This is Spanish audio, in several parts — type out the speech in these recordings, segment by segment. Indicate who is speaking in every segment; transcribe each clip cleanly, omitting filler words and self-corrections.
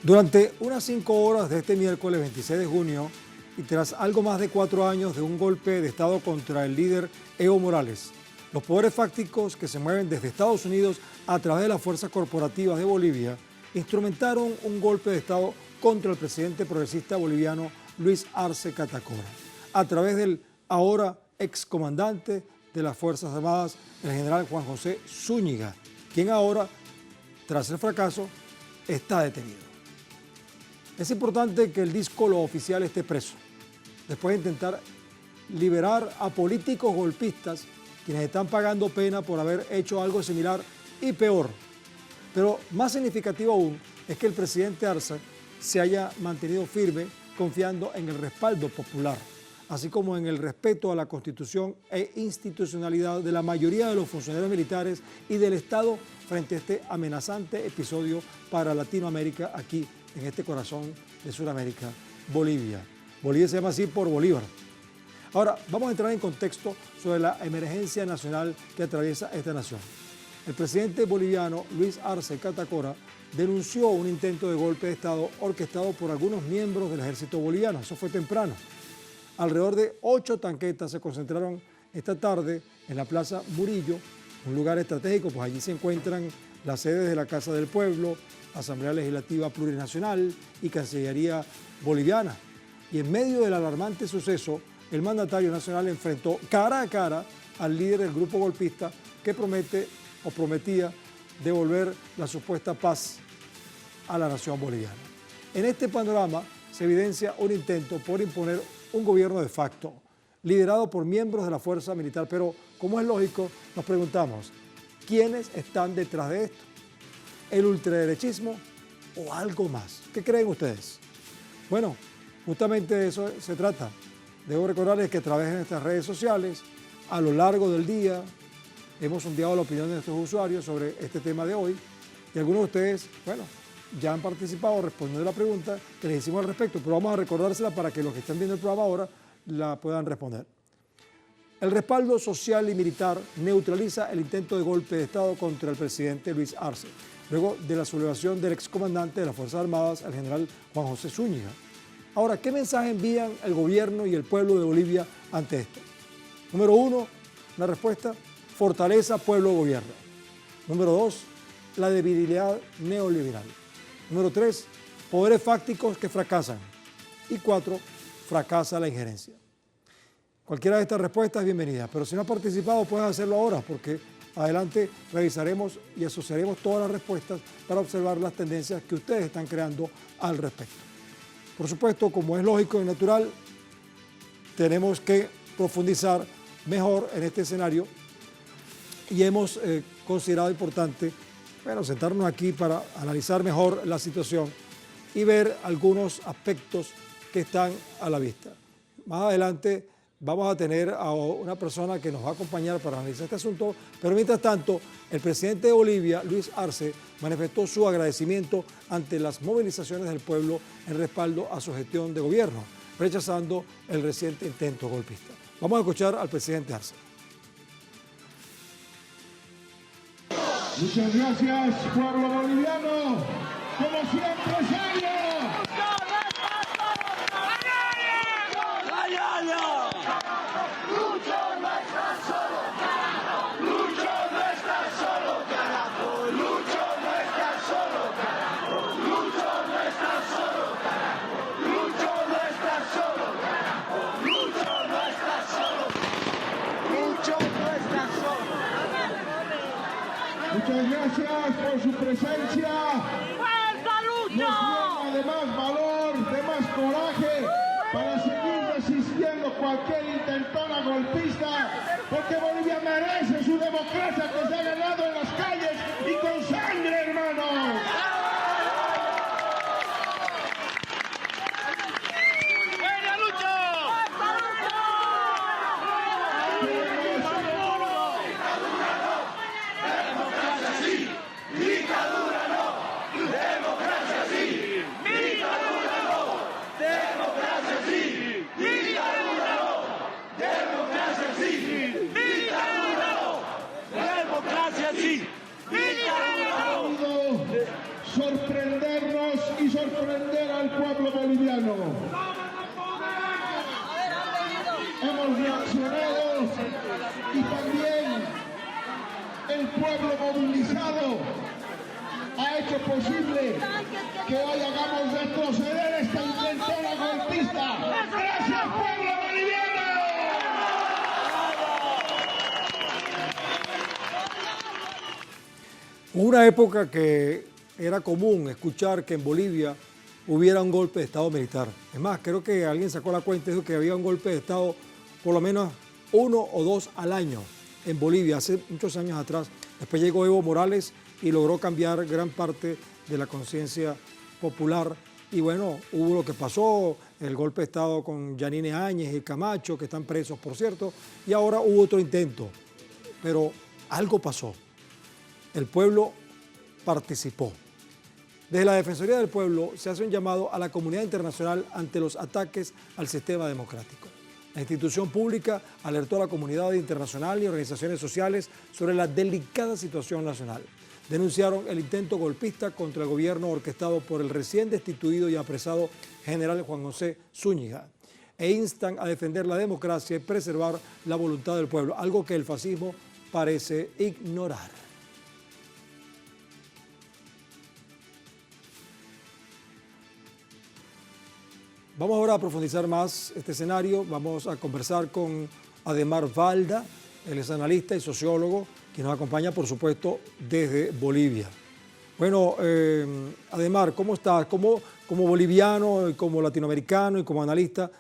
Speaker 1: Durante unas 5 horas de este miércoles 26 de junio y tras algo más de 4 años de un golpe de Estado contra el líder Evo Morales, los poderes fácticos que se mueven desde Estados Unidos a través de las fuerzas corporativas de Bolivia instrumentaron un golpe de Estado contra el presidente progresista boliviano Luis Arce Catacora, a través del ahora excomandante de las Fuerzas Armadas, el general Juan José Zúñiga, quien ahora, tras el fracaso, está detenido. Es importante que el díscolo oficial esté preso, después de intentar liberar a políticos golpistas quienes están pagando pena por haber hecho algo similar y peor. Pero más significativo aún es que el presidente Arce se haya mantenido firme confiando en el respaldo popular, así como en el respeto a la Constitución e institucionalidad de la mayoría de los funcionarios militares y del Estado frente a este amenazante episodio para Latinoamérica, aquí en este corazón de Sudamérica, Bolivia. Bolivia se llama así por Bolívar. Ahora, vamos a entrar en contexto sobre la emergencia nacional que atraviesa esta nación. El presidente boliviano Luis Arce Catacora denunció un intento de golpe de Estado orquestado por algunos miembros del ejército boliviano. Eso fue temprano. Alrededor de 8 tanquetas se concentraron esta tarde en la Plaza Murillo, un lugar estratégico, pues allí se encuentran las sedes de la Casa del Pueblo, Asamblea Legislativa Plurinacional y Cancillería Boliviana. Y en medio del alarmante suceso, el mandatario nacional enfrentó cara a cara al líder del grupo golpista que prometía devolver la supuesta paz a la nación boliviana. En este panorama se evidencia un intento por imponer un gobierno de facto, liderado por miembros de la fuerza militar. Pero, como es lógico, nos preguntamos, ¿quiénes están detrás de esto? ¿El ultraderechismo o algo más? ¿Qué creen ustedes? Bueno, justamente de eso se trata. Debo recordarles que a través de nuestras redes sociales, a lo largo del día, hemos sondeado la opinión de nuestros usuarios sobre este tema de hoy y algunos de ustedes, bueno, ya han participado respondiendo la pregunta que les hicimos al respecto, pero vamos a recordársela para que los que están viendo el programa ahora la puedan responder. El respaldo social y militar neutraliza el intento de golpe de Estado contra el presidente Luis Arce, luego de la sublevación del excomandante de las Fuerzas Armadas, el general Juan José Zúñiga. Ahora, ¿qué mensaje envían el gobierno y el pueblo de Bolivia ante esto? Número 1, la respuesta: fortaleza pueblo-gobierno. Número 2, la debilidad neoliberal. Número 3, poderes fácticos que fracasan. Y 4, fracasa la injerencia. Cualquiera de estas respuestas es bienvenida, pero si no has participado puedes hacerlo ahora, porque adelante revisaremos y asociaremos todas las respuestas para observar las tendencias que ustedes están creando al respecto. Por supuesto, como es lógico y natural, tenemos que profundizar mejor en este escenario y hemos considerado importante, sentarnos aquí para analizar mejor la situación y ver algunos aspectos que están a la vista. Más adelante vamos a tener a una persona que nos va a acompañar para analizar este asunto, pero mientras tanto, el presidente de Bolivia, Luis Arce, manifestó su agradecimiento ante las movilizaciones del pueblo en respaldo a su gestión de gobierno, rechazando el reciente intento golpista. Vamos a escuchar al presidente Arce.
Speaker 2: Muchas gracias, pueblo boliviano. Como siempre, serio. Muchas gracias por su presencia.
Speaker 3: ¡Fuerza, Lucho!
Speaker 2: Nos llena de más valor, de más coraje para seguir resistiendo cualquier intentona golpista, porque Bolivia merece su democracia que se ha ganado en las calles y con sangre, hermanos. Sorprendernos y sorprender al pueblo boliviano. Hemos reaccionado y también el pueblo movilizado ha hecho posible que hoy hagamos retroceder esta intentona golpista. ¡Gracias, pueblo boliviano!
Speaker 1: Hubo una época que era común escuchar que en Bolivia hubiera un golpe de Estado militar. Es más, creo que alguien sacó la cuenta y dijo que había un golpe de Estado por lo menos 1 o 2 al año en Bolivia, hace muchos años atrás. Después llegó Evo Morales y logró cambiar gran parte de la conciencia popular. Y bueno, hubo lo que pasó, el golpe de Estado con Yanine Áñez y Camacho, que están presos, por cierto, y ahora hubo otro intento. Pero algo pasó. El pueblo participó. Desde la Defensoría del Pueblo se hace un llamado a la comunidad internacional ante los ataques al sistema democrático. La institución pública alertó a la comunidad internacional y organizaciones sociales sobre la delicada situación nacional. Denunciaron el intento golpista contra el gobierno orquestado por el recién destituido y apresado general Juan José Zúñiga e instan a defender la democracia y preservar la voluntad del pueblo, algo que el fascismo parece ignorar. Vamos ahora a profundizar más este escenario. Vamos a conversar con Ademar Valda, él es analista y sociólogo, que nos acompaña, por supuesto, desde Bolivia. Bueno, Ademar, ¿cómo estás? Como boliviano, y como latinoamericano y como analista,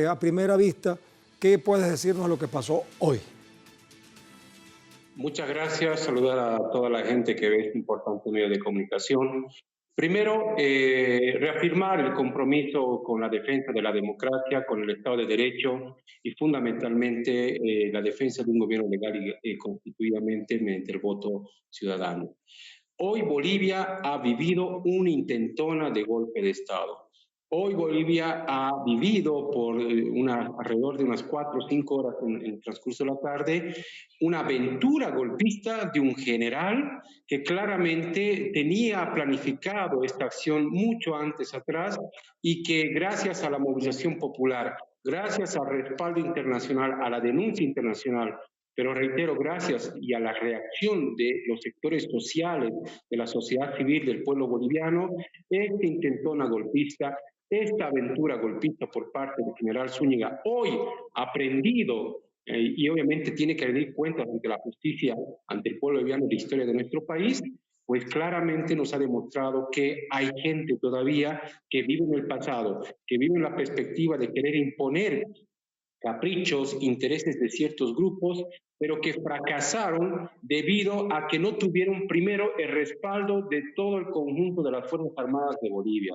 Speaker 1: a primera vista, ¿qué puedes decirnos de lo que pasó hoy?
Speaker 4: Muchas gracias. Saludar a toda la gente que ve este importante medio de comunicación. Primero, reafirmar el compromiso con la defensa de la democracia, con el Estado de Derecho y fundamentalmente la defensa de un gobierno legal y constituidamente mediante el voto ciudadano. Hoy Bolivia ha vivido una intentona de golpe de Estado. Hoy Bolivia ha vivido por alrededor de unas 4 o 5 horas en el transcurso de la tarde una aventura golpista de un general que claramente tenía planificado esta acción mucho antes atrás y que gracias a la movilización popular, gracias al respaldo internacional, a la denuncia internacional, pero reitero, gracias y a la reacción de los sectores sociales, de la sociedad civil, del pueblo boliviano, este intentona golpista, esta aventura golpista por parte del general Zúñiga, hoy aprendido y obviamente tiene que rendir cuentas ante la justicia, ante el pueblo boliviano de la historia de nuestro país, pues claramente nos ha demostrado que hay gente todavía que vive en el pasado, que vive en la perspectiva de querer imponer caprichos, intereses de ciertos grupos, pero que fracasaron debido a que no tuvieron primero el respaldo de todo el conjunto de las Fuerzas Armadas de Bolivia.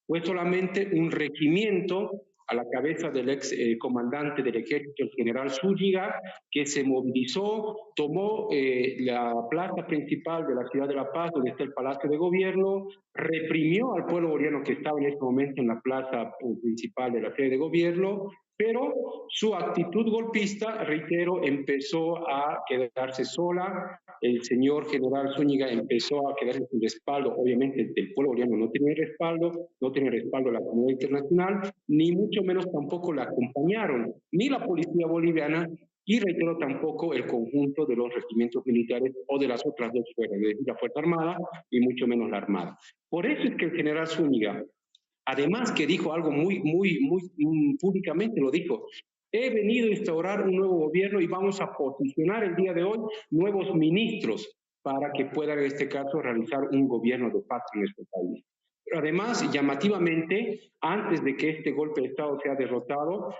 Speaker 4: Fue solamente un regimiento a la cabeza del ex comandante del ejército, el general Zúñiga, que se movilizó, tomó la plaza principal de la ciudad de La Paz, donde está el Palacio de Gobierno, reprimió al pueblo boliviano que estaba en este momento en la plaza principal de la sede de gobierno, pero su actitud golpista, reitero, empezó a quedarse sola. El señor general Zúñiga empezó a quedarse sin respaldo. Obviamente el pueblo boliviano no tenía respaldo de la comunidad internacional, ni mucho menos tampoco la acompañaron, ni la policía boliviana, y reitero tampoco el conjunto de los regimientos militares o de las otras dos fuerzas, es decir, la Fuerza Armada y mucho menos la Armada. Por eso es que el general Zúñiga, además que dijo algo muy públicamente, lo dijo: he venido a instaurar un nuevo gobierno y vamos a posicionar el día de hoy nuevos ministros para que puedan en este caso realizar un gobierno de paz en nuestro país. Pero además, llamativamente, antes de que este golpe de Estado sea derrotado,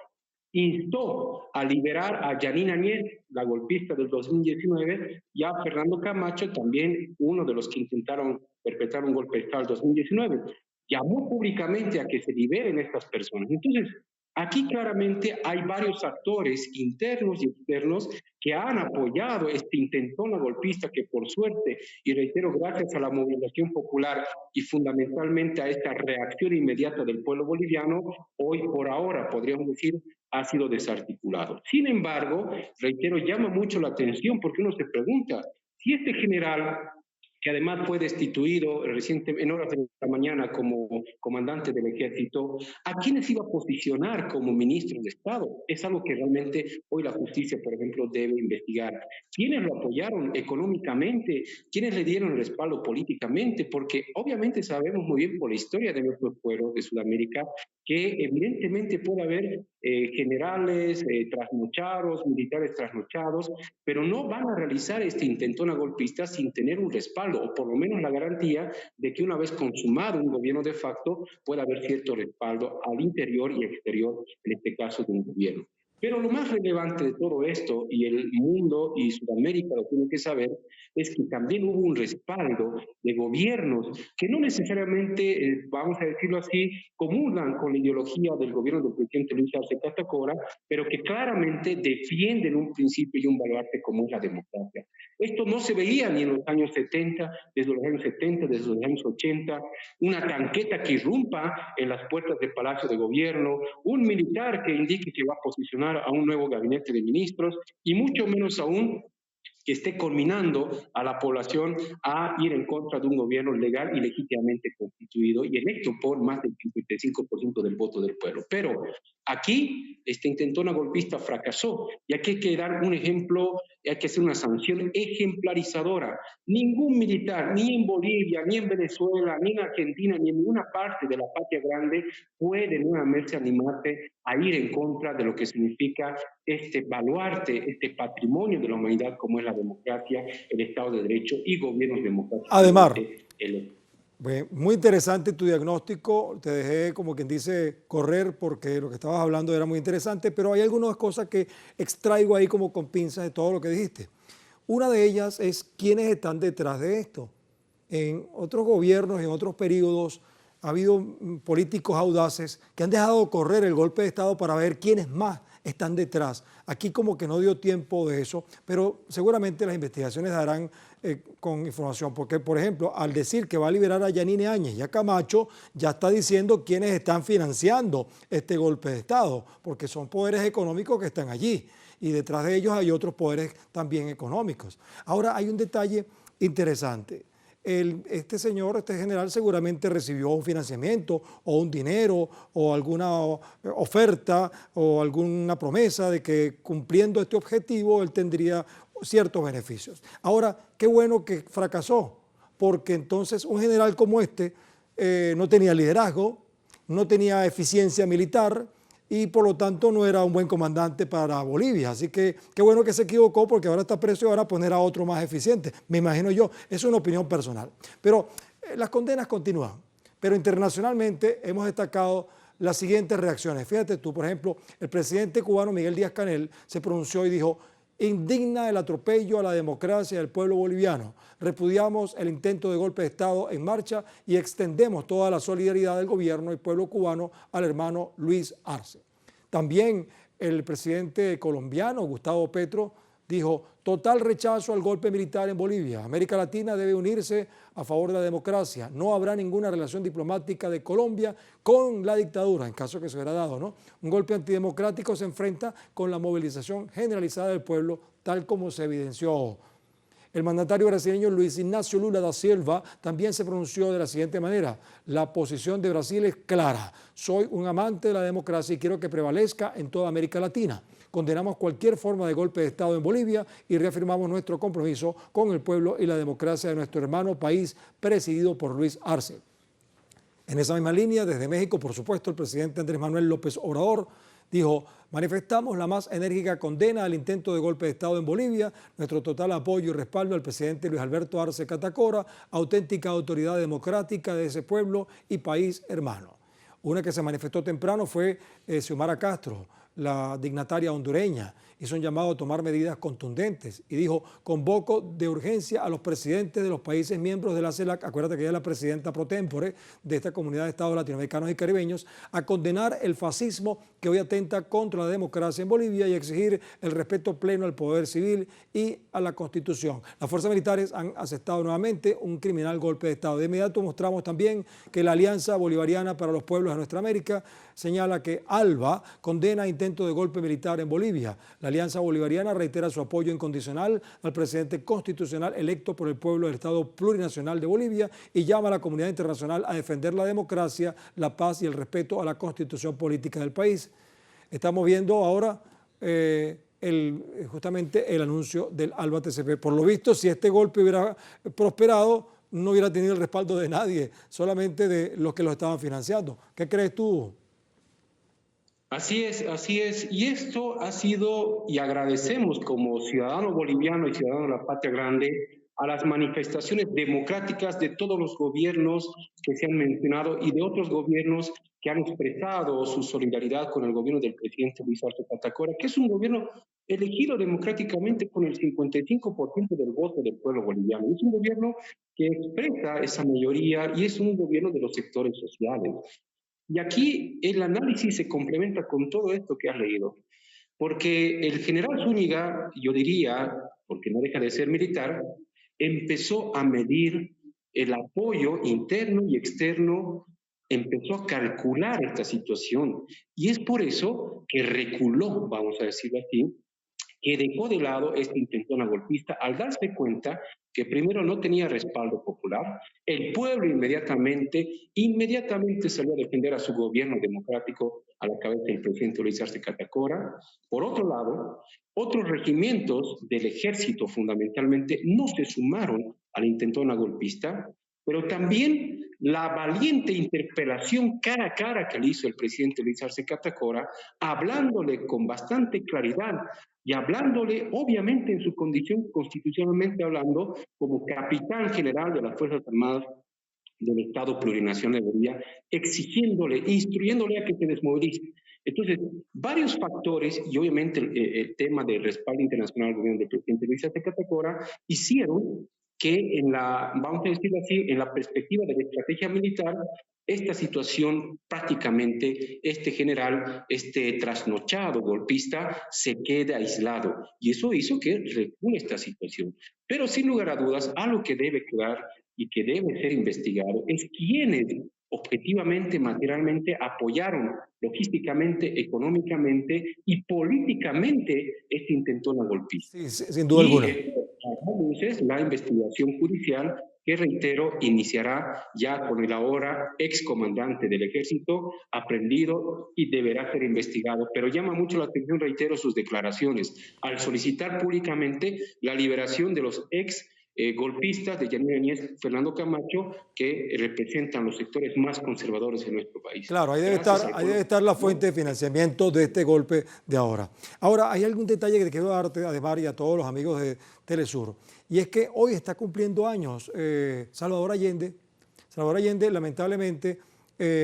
Speaker 4: instó a liberar a Yanine Áñez, la golpista del 2019, y a Fernando Camacho, también uno de los que intentaron perpetrar un golpe de Estado en 2019. Llamó públicamente a que se liberen estas personas. Entonces, aquí claramente hay varios actores internos y externos que han apoyado este intentona golpista que por suerte, y reitero, gracias a la movilización popular y fundamentalmente a esta reacción inmediata del pueblo boliviano, hoy por ahora, podríamos decir, ha sido desarticulado. Sin embargo, reitero, llama mucho la atención porque uno se pregunta, si este general que además fue destituido recientemente en horas de la mañana como comandante del ejército, ¿a quiénes iba a posicionar como ministros de Estado? Es algo que realmente hoy la justicia, por ejemplo, debe investigar. ¿Quiénes lo apoyaron económicamente? ¿Quiénes le dieron respaldo políticamente? Porque obviamente sabemos muy bien por la historia de nuestros pueblos de Sudamérica que evidentemente puede haber generales trasnochados, militares trasnochados, pero no van a realizar este intentona golpista sin tener un respaldo, o por lo menos la garantía de que una vez consumado un gobierno de facto, pueda haber cierto respaldo al interior y exterior, en este caso de un gobierno. Pero lo más relevante de todo esto, y el mundo y Sudamérica lo tiene que saber, es que también hubo un respaldo de gobiernos que no necesariamente, vamos a decirlo así, comulgan con la ideología del gobierno del presidente Luis Arce Catacora, pero que claramente defienden un principio y un baluarte como es la democracia. Esto no se veía ni en los años 70, desde los años 70, desde los años 80, una tanqueta que irrumpa en las puertas del Palacio de Gobierno, un militar que indique que va a posicionar a un nuevo gabinete de ministros y mucho menos aún que esté culminando a la población a ir en contra de un gobierno legal y legítimamente constituido y electo por más del 55% del voto del pueblo. Pero aquí esta intentona golpista fracasó y aquí hay que dar un ejemplo, hay que hacer una sanción ejemplarizadora. Ningún militar, ni en Bolivia, ni en Venezuela, ni en Argentina, ni en ninguna parte de la patria grande puede nuevamente animarse a ir en contra de lo que significa este baluarte, este patrimonio de la humanidad como es la democracia, el Estado de Derecho y gobiernos democráticos.
Speaker 1: Además, muy interesante tu diagnóstico, te dejé como quien dice correr porque lo que estabas hablando era muy interesante, pero hay algunas cosas que extraigo ahí como con pinzas de todo lo que dijiste. Una de ellas es quiénes están detrás de esto. En otros gobiernos, en otros periodos, ha habido políticos audaces que han dejado correr el golpe de Estado para ver quiénes más están detrás. Aquí como que no dio tiempo de eso, pero seguramente las investigaciones darán con información, porque por ejemplo, al decir que va a liberar a Yanine Áñez y a Camacho, ya está diciendo quiénes están financiando este golpe de Estado, porque son poderes económicos que están allí y detrás de ellos hay otros poderes también económicos. Ahora hay un detalle interesante. Este general seguramente recibió un financiamiento o un dinero o alguna oferta o alguna promesa de que cumpliendo este objetivo él tendría ciertos beneficios. Ahora, qué bueno que fracasó, porque entonces un general como este no tenía liderazgo, no tenía eficiencia militar y por lo tanto no era un buen comandante para Bolivia. Así que qué bueno que se equivocó porque ahora está preso y ahora poner a otro más eficiente. Me imagino yo, es una opinión personal. Pero las condenas continúan. Pero internacionalmente hemos destacado las siguientes reacciones. Fíjate tú, por ejemplo, el presidente cubano Miguel Díaz-Canel se pronunció y dijo: indigna el atropello a la democracia del pueblo boliviano. Repudiamos el intento de golpe de Estado en marcha y extendemos toda la solidaridad del gobierno y pueblo cubano al hermano Luis Arce. También el presidente colombiano Gustavo Petro dijo: total rechazo al golpe militar en Bolivia. América Latina debe unirse a favor de la democracia. No habrá ninguna relación diplomática de Colombia con la dictadura, en caso que se hubiera dado, ¿no? Un golpe antidemocrático se enfrenta con la movilización generalizada del pueblo, tal como se evidenció. El mandatario brasileño Luis Ignacio Lula da Silva también se pronunció de la siguiente manera: la posición de Brasil es clara. Soy un amante de la democracia y quiero que prevalezca en toda América Latina. Condenamos cualquier forma de golpe de Estado en Bolivia y reafirmamos nuestro compromiso con el pueblo y la democracia de nuestro hermano país presidido por Luis Arce. En esa misma línea, desde México, por supuesto, el presidente Andrés Manuel López Obrador dijo: manifestamos la más enérgica condena al intento de golpe de Estado en Bolivia, nuestro total apoyo y respaldo al presidente Luis Alberto Arce Catacora, auténtica autoridad democrática de ese pueblo y país hermano. Una que se manifestó temprano fue Xiomara Castro, la dignataria hondureña. Hizo un llamado a tomar medidas contundentes y dijo: convoco de urgencia a los presidentes de los países miembros de la CELAC, acuérdate que ella es la presidenta pro tempore de esta comunidad de estados latinoamericanos y caribeños, a condenar el fascismo que hoy atenta contra la democracia en Bolivia y exigir el respeto pleno al poder civil y a la Constitución. Las fuerzas militares han aceptado nuevamente un criminal golpe de Estado. De inmediato mostramos también que la Alianza Bolivariana para los Pueblos de Nuestra América señala que ALBA condena intento de golpe militar en Bolivia. La Alianza Bolivariana reitera su apoyo incondicional al presidente constitucional electo por el pueblo del Estado Plurinacional de Bolivia y llama a la comunidad internacional a defender la democracia, la paz y el respeto a la constitución política del país. Estamos viendo ahora justamente el anuncio del ALBA TCP. Por lo visto, si este golpe hubiera prosperado, no hubiera tenido el respaldo de nadie, solamente de los que lo estaban financiando. ¿Qué crees tú?
Speaker 4: Así es, así es. Y esto ha sido, y agradecemos como ciudadano boliviano y ciudadano de la Patria Grande, a las manifestaciones democráticas de todos los gobiernos que se han mencionado y de otros gobiernos que han expresado su solidaridad con el gobierno del presidente Luis Arce Catacora, que es un gobierno elegido democráticamente con el 55% del voto del pueblo boliviano. Es un gobierno que expresa esa mayoría y es un gobierno de los sectores sociales. Y aquí el análisis se complementa con todo esto que has leído, porque el general Zúñiga, yo diría, porque no deja de ser militar, empezó a medir el apoyo interno y externo, empezó a calcular esta situación, y es por eso que reculó, vamos a decirlo así, que dejó de lado esta intentona golpista al darse cuenta que primero no tenía respaldo popular, el pueblo inmediatamente salió a defender a su gobierno democrático a la cabeza del presidente Luis Arce Catacora. Por otro lado, otros regimientos del ejército fundamentalmente no se sumaron a la intentona golpista, pero también la valiente interpelación cara a cara que le hizo el presidente Luis Arce Catacora, hablándole con bastante claridad y hablándole, obviamente, en su condición constitucionalmente hablando, como capitán general de las Fuerzas Armadas del Estado Plurinacional de Bolivia, exigiéndole, instruyéndole a que se desmovilice. Entonces, varios factores, y obviamente el tema del respaldo internacional al gobierno del presidente Luis Arce Catacora, hicieron que vamos a decirlo así, en la perspectiva de la estrategia militar, esta situación prácticamente, este general, este trasnochado golpista, se quede aislado. Y eso hizo que recule esta situación. Pero sin lugar a dudas, algo que debe quedar y que debe ser investigado es quiénes objetivamente, materialmente apoyaron logísticamente, económicamente y políticamente este intentona golpista.
Speaker 1: Sí, sin duda alguna.
Speaker 4: Entonces, la investigación judicial, que reitero, iniciará ya con el ahora excomandante del ejército, aprendido y deberá ser investigado. Pero llama mucho la atención, reitero, sus declaraciones al solicitar públicamente la liberación de los golpistas de Yanine Áñez, Fernando Camacho, que representan los sectores más conservadores en nuestro país.
Speaker 1: Claro, ahí debe estar la fuente de financiamiento de este golpe de ahora. Ahora, hay algún detalle que te quiero darte, además, y a todos los amigos de Telesur, y es que hoy está cumpliendo años Salvador Allende. Salvador Allende, lamentablemente,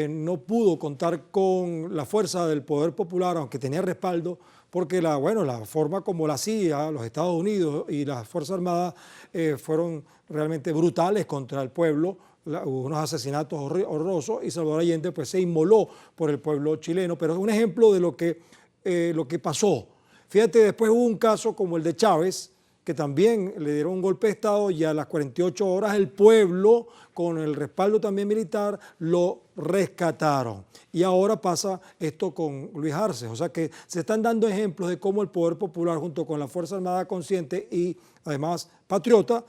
Speaker 1: no pudo contar con la fuerza del poder popular, aunque tenía respaldo, porque la forma como la CIA, los Estados Unidos y las Fuerzas Armadas fueron realmente brutales contra el pueblo, hubo unos asesinatos horrorosos y Salvador Allende pues, se inmoló por el pueblo chileno, pero es un ejemplo de lo que pasó. Fíjate, después hubo un caso como el de Chávez, que también le dieron un golpe de Estado y a las 48 horas el pueblo, con el respaldo también militar, lo rescataron. Y ahora pasa esto con Luis Arce. O sea que se están dando ejemplos de cómo el poder popular junto con la Fuerza Armada consciente y además patriota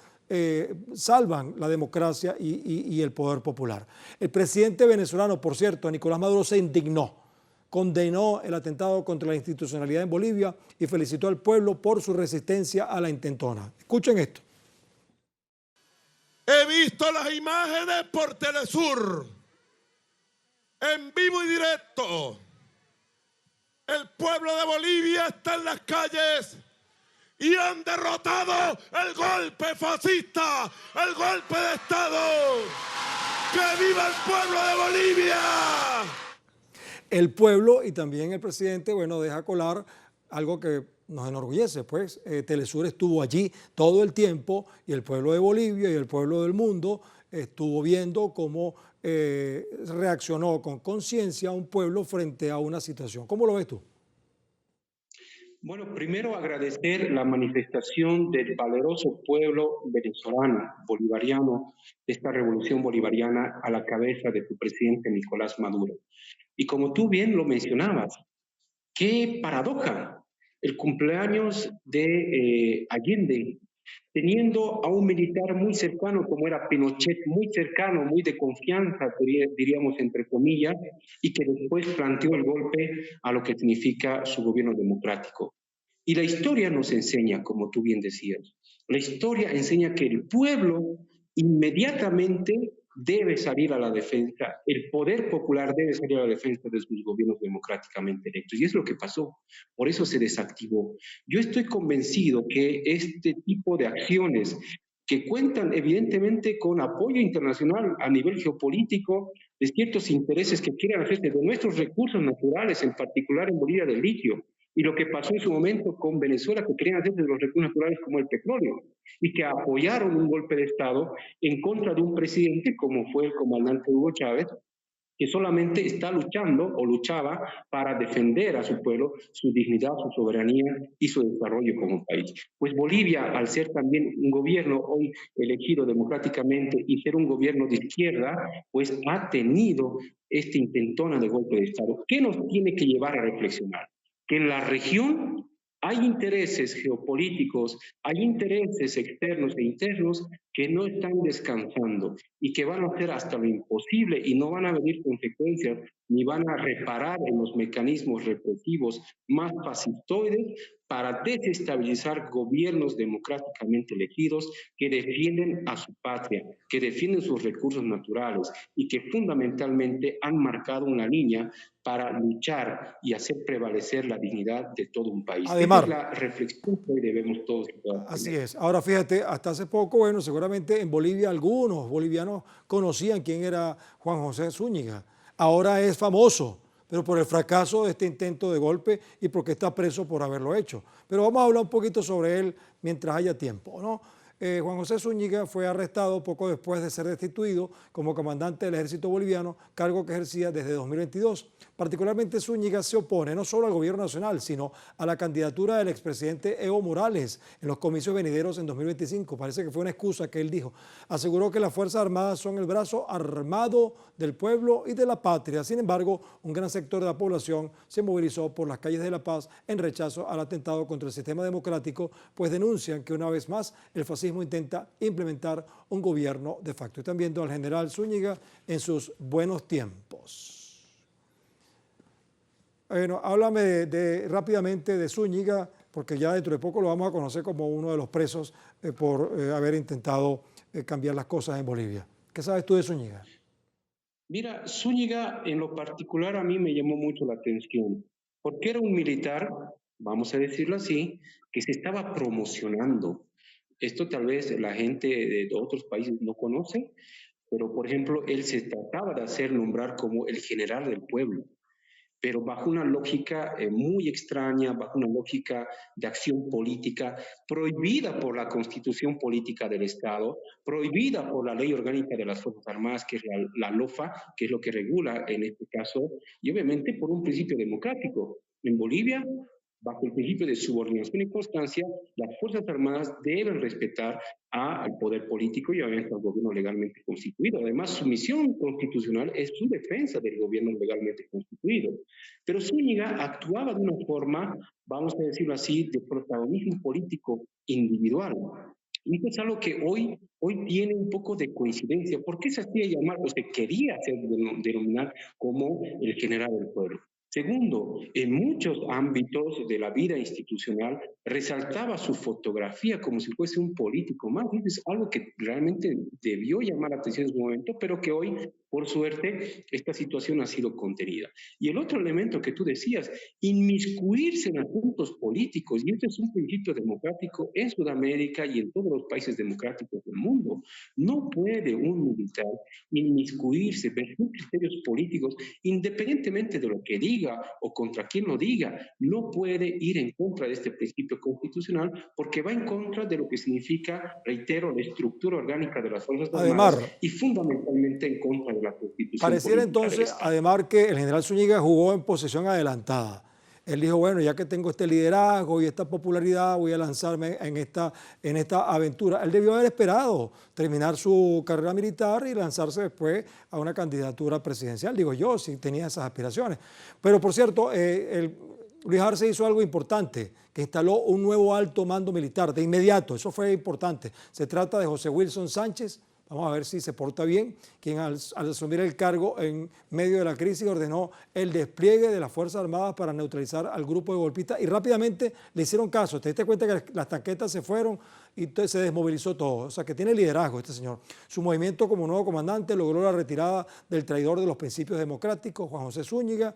Speaker 1: salvan la democracia y el poder popular. El presidente venezolano, por cierto, Nicolás Maduro, se indignó. Condenó el atentado contra la institucionalidad en Bolivia y felicitó al pueblo por su resistencia a la intentona. Escuchen esto.
Speaker 5: He visto las imágenes por Telesur, en vivo y directo. El pueblo de Bolivia está en las calles y han derrotado el golpe fascista, el golpe de Estado. ¡Que viva el pueblo de Bolivia!
Speaker 1: El pueblo y también el presidente, deja colar algo que nos enorgullece, pues Telesur estuvo allí todo el tiempo y el pueblo de Bolivia y el pueblo del mundo estuvo viendo cómo reaccionó con conciencia un pueblo frente a una situación. ¿Cómo lo ves tú?
Speaker 4: Bueno, primero agradecer la manifestación del valeroso pueblo venezolano, bolivariano, de esta revolución bolivariana a la cabeza de su presidente Nicolás Maduro. Y como tú bien lo mencionabas, qué paradoja el cumpleaños de Allende, teniendo a un militar muy cercano como era Pinochet, muy cercano, muy de confianza, diríamos entre comillas, y que después planteó el golpe a lo que significa su gobierno democrático. Y la historia nos enseña, como tú bien decías, la historia enseña que el pueblo inmediatamente debe salir a la defensa, el poder popular debe salir a la defensa de sus gobiernos democráticamente electos. Y es lo que pasó, por eso se desactivó. Yo estoy convencido que este tipo de acciones que cuentan evidentemente con apoyo internacional a nivel geopolítico de ciertos intereses que quieren hacerse de nuestros recursos naturales, en particular en Bolivia del litio, y lo que pasó en su momento con Venezuela, que querían hacerse de los recursos naturales como el petróleo, y que apoyaron un golpe de Estado en contra de un presidente como fue el comandante Hugo Chávez, que solamente está luchando o luchaba para defender a su pueblo, su dignidad, su soberanía y su desarrollo como país. Pues Bolivia, al ser también un gobierno hoy elegido democráticamente y ser un gobierno de izquierda, pues ha tenido este intentona de golpe de Estado. ¿Qué nos tiene que llevar a reflexionar? Que en la región hay intereses geopolíticos, hay intereses externos e internos que no están descansando y que van a hacer hasta lo imposible y no van a venir consecuencias ni van a reparar en los mecanismos represivos más fascistoides para desestabilizar gobiernos democráticamente elegidos que defienden a su patria, que defienden sus recursos naturales y que fundamentalmente han marcado una línea para luchar y hacer prevalecer la dignidad de todo un país.
Speaker 1: Además,
Speaker 4: esa es la reflexión que hoy debemos todos tener.
Speaker 1: Así es. Ahora fíjate, hasta hace poco, bueno, seguramente en Bolivia algunos bolivianos conocían quién era Juan José Zúñiga. Ahora es famoso, pero por el fracaso de este intento de golpe y porque está preso por haberlo hecho. Pero vamos a hablar un poquito sobre él mientras haya tiempo, ¿no? Juan José Zúñiga fue arrestado poco después de ser destituido como comandante del ejército boliviano, cargo que ejercía desde 2022. Particularmente Zúñiga se opone no solo al gobierno nacional, sino a la candidatura del expresidente Evo Morales en los comicios venideros en 2025. Parece que fue una excusa que él dijo. Aseguró que las Fuerzas Armadas son el brazo armado del pueblo y de la patria. Sin embargo, un gran sector de la población se movilizó por las calles de La Paz en rechazo al atentado contra el sistema democrático, pues denuncian que una vez más el fascismo intenta implementar un gobierno de facto. Están viendo al general Zúñiga en sus buenos tiempos. Bueno, háblame rápidamente de Zúñiga, porque ya dentro de poco lo vamos a conocer como uno de los presos por haber intentado cambiar las cosas en Bolivia. ¿Qué sabes tú de Zúñiga?
Speaker 4: Mira, Zúñiga en lo particular a mí me llamó mucho la atención, porque era un militar, vamos a decirlo así, que se estaba promocionando. Esto tal vez la gente de otros países no conoce, pero por ejemplo, él se trataba de hacer nombrar como el general del pueblo, pero bajo una lógica muy extraña, bajo una lógica de acción política prohibida por la Constitución Política del Estado, prohibida por la Ley Orgánica de las Fuerzas Armadas, que es la LOFA, que es lo que regula en este caso, y obviamente por un principio democrático. En Bolivia, bajo el principio de subordinación y constancia, las Fuerzas Armadas deben respetar al poder político y obviamente al gobierno legalmente constituido. Además, su misión constitucional es su defensa del gobierno legalmente constituido. Pero Zúñiga actuaba de una forma, vamos a decirlo así, de protagonismo político individual. Y esto es algo que hoy tiene un poco de coincidencia. ¿Por qué se hacía llamar o se quería hacer denominar como el general del pueblo? Segundo, en muchos ámbitos de la vida institucional resaltaba su fotografía como si fuese un político más. Es algo que realmente debió llamar la atención en su momento, pero que hoy, por suerte, esta situación ha sido contenida. Y el otro elemento que tú decías, inmiscuirse en asuntos políticos, y este es un principio democrático en Sudamérica y en todos los países democráticos del mundo. No puede un militar inmiscuirse, ver sus criterios políticos, independientemente de lo que diga o contra quien lo diga, no puede ir en contra de este principio constitucional porque va en contra de lo que significa, reitero, la estructura orgánica de las Fuerzas Armadas y fundamentalmente en contra de la Constitución.
Speaker 1: Pareciera entonces, además, que el general Zúñiga jugó en posición adelantada. Él dijo, bueno, ya que tengo este liderazgo y esta popularidad, voy a lanzarme en esta aventura. Él debió haber esperado terminar su carrera militar y lanzarse después a una candidatura presidencial, digo yo, si tenía esas aspiraciones. Pero, por cierto, Luis Arce hizo algo importante, que instaló un nuevo alto mando militar de inmediato. Eso fue importante. Se trata de José Wilson Sánchez. Vamos a ver si se porta bien, quien al asumir el cargo en medio de la crisis ordenó el despliegue de las Fuerzas Armadas para neutralizar al grupo de golpistas y rápidamente le hicieron caso. Te diste cuenta que las tanquetas se fueron y entonces se desmovilizó todo. O sea que tiene liderazgo este señor. Su movimiento como nuevo comandante logró la retirada del traidor de los principios democráticos, Juan José Zúñiga.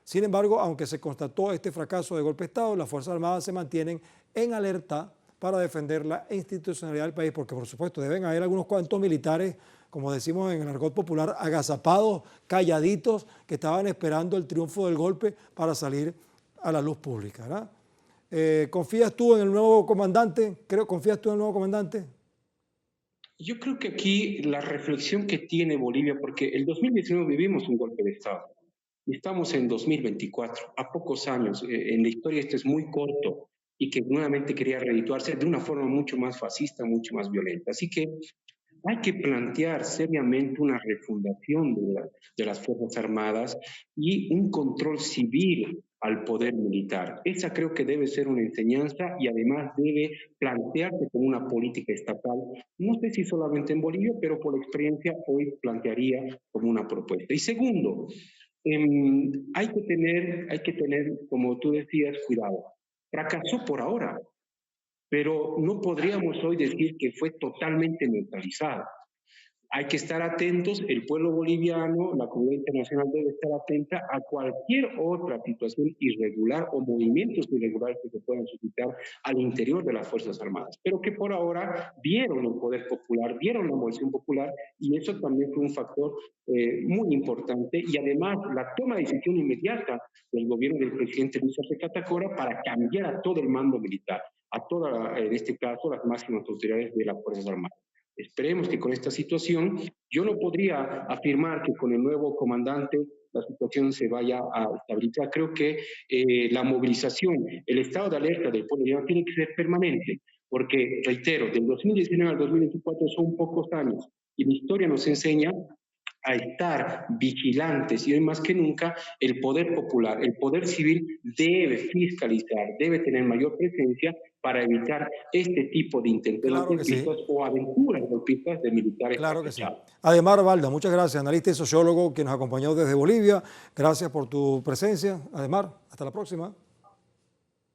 Speaker 1: Sin embargo, aunque se constató este fracaso de golpe de Estado, las Fuerzas Armadas se mantienen en alerta para defender la institucionalidad del país, porque por supuesto deben haber algunos cuantos militares, como decimos en el argot popular, agazapados, calladitos, que estaban esperando el triunfo del golpe para salir a la luz pública, ¿verdad? ¿Confías tú en el nuevo comandante? ¿Confías tú en el nuevo comandante?
Speaker 4: Yo creo que aquí la reflexión que tiene Bolivia, porque el 2019 vivimos un golpe de Estado, y estamos en 2024, a pocos años, en la historia esto es muy corto, y que nuevamente quería redituarse de una forma mucho más fascista, mucho más violenta. Así que hay que plantear seriamente una refundación de las Fuerzas Armadas y un control civil al poder militar. Esa creo que debe ser una enseñanza y además debe plantearse como una política estatal. No sé si solamente en Bolivia, pero por experiencia hoy plantearía como una propuesta. Y segundo, hay que tener, como tú decías, cuidado. Fracasó por ahora, pero no podríamos hoy decir que fue totalmente neutralizado. Hay que estar atentos, el pueblo boliviano, la comunidad internacional debe estar atenta a cualquier otra situación irregular o movimientos irregulares que se puedan suscitar al interior de las Fuerzas Armadas, pero que por ahora vieron el poder popular, vieron la movilización popular y eso también fue un factor muy importante y además la toma de decisión inmediata del gobierno del presidente Luis Arce Catacora para cambiar a todo el mando militar, a todas, en este caso, las máximas autoridades de las Fuerzas Armadas. Esperemos que con esta situación, yo no podría afirmar que con el nuevo comandante la situación se vaya a estabilizar. Creo que la movilización, el estado de alerta del pueblo boliviano tiene que ser permanente, porque, reitero, del 2019 al 2024 son pocos años y la historia nos enseña a estar vigilantes y hoy más que nunca el poder popular, el poder civil debe fiscalizar, debe tener mayor presencia para evitar este tipo de intentos golpistas o aventuras golpistas de militares.
Speaker 1: Claro que sí. Ademar Balda, muchas gracias, analista y sociólogo que nos acompañó desde Bolivia. Gracias por tu presencia. Ademar, hasta la próxima.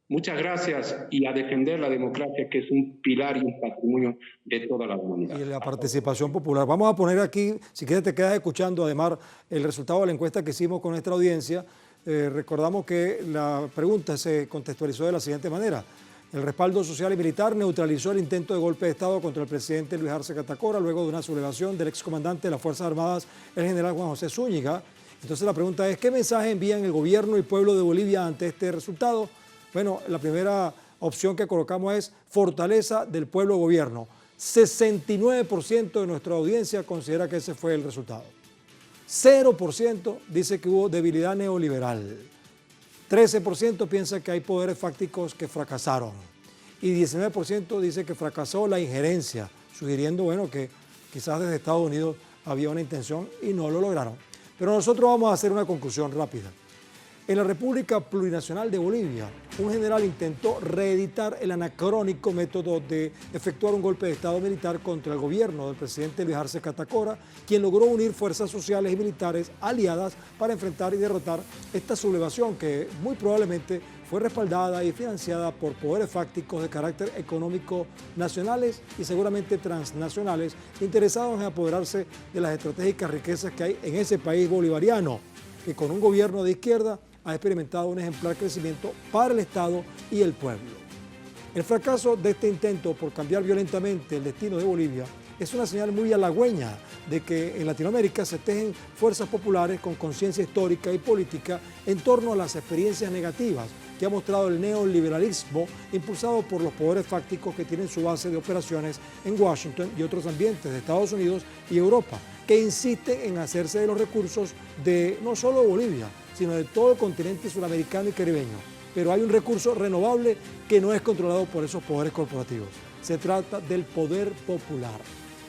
Speaker 4: Muchas gracias y a defender la democracia, que es un pilar y un patrimonio de toda la humanidad.
Speaker 1: Y la participación popular. Vamos a poner aquí, si quieres te quedas escuchando, además, el resultado de la encuesta que hicimos con nuestra audiencia. Recordamos que la pregunta se contextualizó de la siguiente manera. El respaldo social y militar neutralizó el intento de golpe de Estado contra el presidente Luis Arce Catacora luego de una sublevación del excomandante de las Fuerzas Armadas, el general Juan José Zúñiga. Entonces la pregunta es, ¿qué mensaje envían el gobierno y pueblo de Bolivia ante este resultado? Bueno, la primera opción que colocamos es fortaleza del pueblo-gobierno. 69% de nuestra audiencia considera que ese fue el resultado. 0% dice que hubo debilidad neoliberal. 13% piensa que hay poderes fácticos que fracasaron. Y 19% dice que fracasó la injerencia, sugiriendo, bueno, que quizás desde Estados Unidos había una intención y no lo lograron. Pero nosotros vamos a hacer una conclusión rápida. En la República Plurinacional de Bolivia, un general intentó reeditar el anacrónico método de efectuar un golpe de Estado militar contra el gobierno del presidente Luis Arce Catacora, quien logró unir fuerzas sociales y militares aliadas para enfrentar y derrotar esta sublevación que muy probablemente fue respaldada y financiada por poderes fácticos de carácter económico nacionales y seguramente transnacionales interesados en apoderarse de las estratégicas riquezas que hay en ese país bolivariano, que con un gobierno de izquierda ha experimentado un ejemplar crecimiento para el Estado y el pueblo. El fracaso de este intento por cambiar violentamente el destino de Bolivia es una señal muy halagüeña de que en Latinoamérica se tejen fuerzas populares con conciencia histórica y política en torno a las experiencias negativas que ha mostrado el neoliberalismo impulsado por los poderes fácticos que tienen su base de operaciones en Washington y otros ambientes de Estados Unidos y Europa, que insisten en hacerse de los recursos de no solo Bolivia, sino de todo el continente suramericano y caribeño. Pero hay un recurso renovable que no es controlado por esos poderes corporativos. Se trata del poder popular,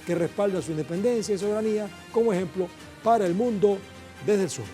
Speaker 1: que respalda su independencia y soberanía como ejemplo para el mundo desde el sur.